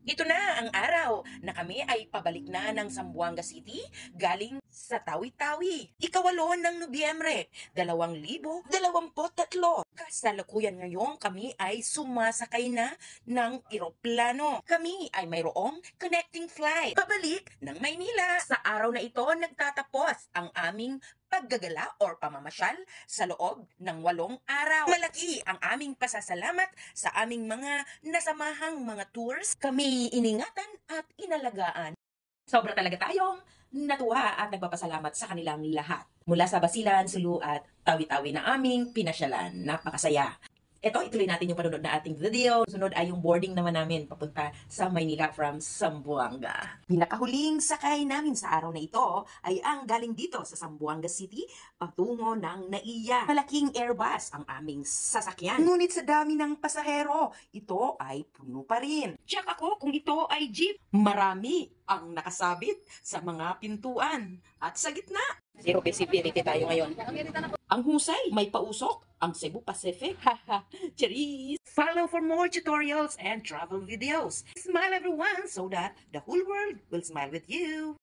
Ito na ang araw na kami ay pabalik na ng Zamboanga City galing sa Tawi-Tawi. Ikawalo ng Nobyembre, 2023. Kasalukuyan ngayon kami ay sumasakay na ng eroplano. Kami ay mayroong connecting flight pabalik ng Maynila. Sa araw na ito nagtatapos ang aming paggagala or pamamasyal sa loob ng 8 araw. Malaki ang aming pasasalamat sa aming mga nasamahang mga tours. Kami iningatan at inalagaan. Sobra talaga tayong natuwa at nagpapasalamat sa kanilang lahat. Mula sa Basilan, Sulu at Tawi-Tawi na aming pinasyalan. Napakasaya. Ito, ituloy natin yung panunod na ating video. Sunod ay yung boarding naman namin papunta sa Maynila from Zamboanga. Pinakahuling sakay namin sa araw na ito ay ang galing dito sa Zamboanga City patungo ng Naiya. Malaking Airbus ang aming sasakyan. Ngunit sa dami ng pasahero, ito ay puno pa rin. Check ako kung ito ay jeep. Marami ang nakasabit sa mga pintuan at sa gitna. Zero visibility tayo ngayon. Ang husay, may pausok, ang Cebu Pacific. Haha, cheers! Follow for more tutorials and travel videos. Smile everyone so that the whole world will smile with you.